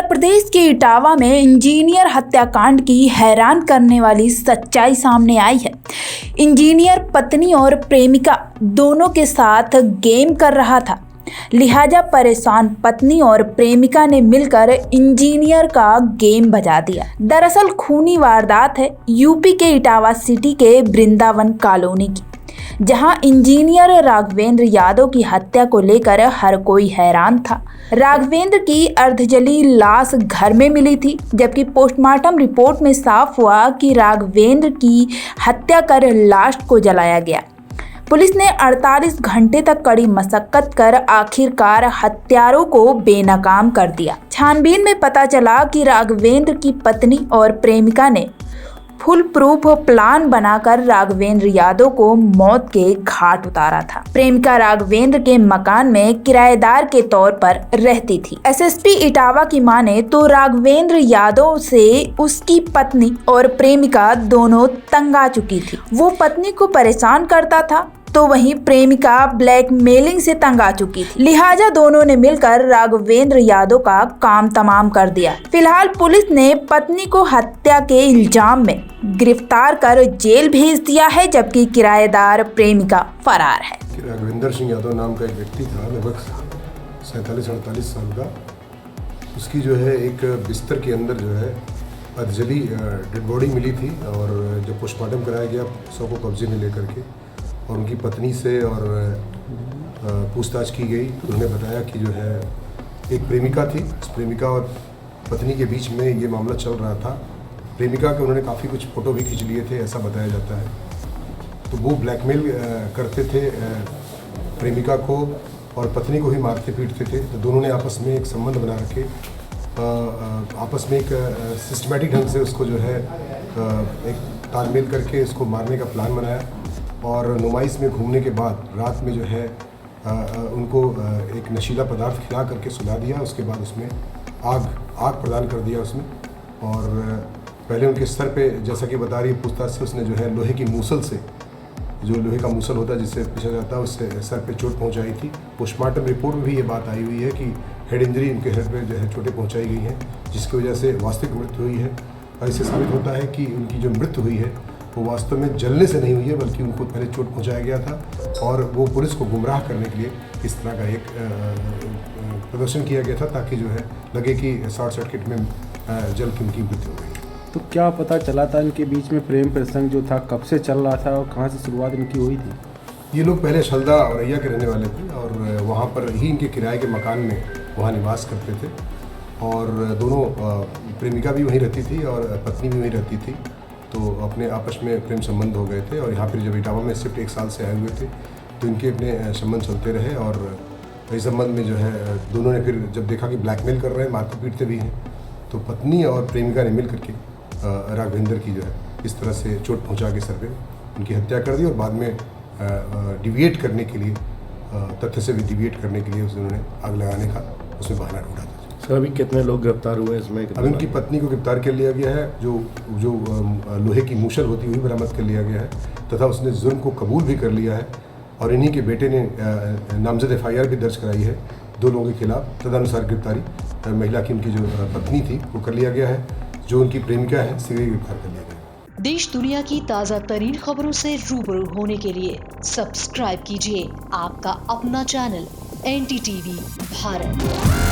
प्रदेश के इटावा में इंजीनियर हत्याकांड की हैरान करने वाली सच्चाई सामने आई है। इंजीनियर पत्नी और प्रेमिका दोनों के साथ गेम कर रहा था, लिहाजा परेशान पत्नी और प्रेमिका ने मिलकर इंजीनियर का गेम बजा दिया। दरअसल खूनी वारदात है यूपी के इटावा सिटी के वृंदावन कॉलोनी की, जहां इंजीनियर राघवेंद्र यादव की हत्या को लेकर हर कोई हैरान था। राघवेंद्र की अर्धजली लाश घर में मिली थी, जबकि पोस्टमार्टम रिपोर्ट में साफ हुआ कि राघवेंद्र की हत्या कर लाश को जलाया गया। पुलिस ने 48 घंटे तक कड़ी मशक्कत कर आखिरकार हत्यारों को बेनकाम कर दिया। छानबीन में पता चला कि राघवेंद्र की पत्नी और प्रेमिका ने फुल प्रूफ प्लान बनाकर राघवेंद्र यादव को मौत के घाट उतारा था। प्रेमिका राघवेंद्र के मकान में किराएदार के तौर पर रहती थी। एसएसपी इटावा की माने तो राघवेंद्र यादव से उसकी पत्नी और प्रेमिका दोनों तंग आ चुकी थी। वो पत्नी को परेशान करता था तो वहीं प्रेमिका ब्लैकमेलिंग से तंग आ चुकी थी, लिहाजा दोनों ने मिलकर राघवेंद्र यादव का काम तमाम कर दिया। फिलहाल पुलिस ने पत्नी को हत्या के इल्जाम में गिरफ्तार कर जेल भेज दिया है, जबकि किराएदार प्रेमिका फरार है। राघवेंद्र सिंह यादव नाम का एक व्यक्ति था, लगभग 47-48 साल का। उसकी जो है एक बिस्तर के अंदर जो है अर्धजली डेड बॉडी मिली थी, और जब पोस्टमार्टम कराया गया शव को कब्जे में लेकर के और उनकी पत्नी से और पूछताछ की गई तो उन्होंने बताया कि जो है एक प्रेमिका थी। उस प्रेमिका और पत्नी के बीच में ये मामला चल रहा था। प्रेमिका के उन्होंने काफ़ी कुछ फ़ोटो भी खींच लिए थे, ऐसा बताया जाता है। तो वो ब्लैकमेल करते थे प्रेमिका को और पत्नी को ही मारते पीटते थे। तो दोनों ने आपस में एक संबंध बना रखे, आपस में एक सिस्टमेटिक ढंग से उसको जो है एक तालमेल करके उसको मारने का प्लान बनाया। और नुमाइश में घूमने के बाद रात में जो है उनको एक नशीला पदार्थ खिला करके सुला दिया। उसके बाद उसमें आग प्रदान कर दिया उसमें, और पहले उनके सर पे, जैसा कि बता रही पूछताछ से, उसने जो है लोहे की मूसल से, जो लोहे का मूसल होता है जिससे पीछा जाता है, उससे सर पे चोट पहुंचाई थी। पोस्टमार्टम रिपोर्ट में भी ये बात आई हुई है कि हेड इंजरी, उनके हेड पे जो है चोटें पहुँचाई गई हैं, जिसकी वजह से वास्तविक मृत्यु हुई है। और इससे साबित होता है कि उनकी जो मृत्यु हुई है वो वास्तव में जलने से नहीं हुई है, बल्कि उनको पहले चोट पहुंचाया गया था और वो पुलिस को गुमराह करने के लिए इस तरह का एक प्रदर्शन किया गया था, ताकि जो है लगे कि शॉर्ट सर्किट में जल की उनकी मृत्यु हो गई। तो क्या पता चला था इनके बीच में प्रेम प्रसंग जो था कब से चल रहा था और कहाँ से शुरुआत इनकी हुई थी? ये लोग पहले शलदा औरैया के रहने वाले थे और वहाँ पर ही इनके किराए के मकान में वहाँ निवास करते थे, और दोनों प्रेमिका भी वहीं रहती थी और पत्नी भी वहीं रहती थी। तो अपने आपस में प्रेम संबंध हो गए थे, और यहाँ फिर जब इटावा में शिफ्ट 1 साल से आए हुए थे तो इनके अपने संबंध चलते रहे। और इस संबंध में जो है दोनों ने फिर जब देखा कि ब्लैकमेल कर रहे हैं, मारते पीटते भी हैं, तो पत्नी और प्रेमिका ने मिल करके राघवेंद्र की जो है इस तरह से चोट पहुँचा के सर पे उनकी हत्या कर दी, और बाद में डिविएट करने के लिए, तथ्य से भी डिविएट करने के लिए उन्होंने आग लगाने का उसमें बहाना ढूंढा था। सर अभी कितने लोग गिरफ्तार हुए इसमें? अभी उनकी पत्नी को गिरफ्तार कर लिया गया है, जो लोहे की मूसल होती हुई बरामद कर लिया गया है, तथा उसने जुर्म को कबूल भी कर लिया है। और इन्हीं के बेटे ने नामजद FIR भी दर्ज कराई है 2 लोगों के खिलाफ। तदनुसार गिरफ्तारी महिला की, उनकी जो पत्नी थी, वो कर लिया गया है। जो उनकी प्रेमिका है, शीघ्र गिरफ्तार कर लिया गया। देश दुनिया की ताज़ा तरीन खबरों से रूबरू होने के लिए सब्सक्राइब कीजिए आपका अपना चैनल NDTV भारत।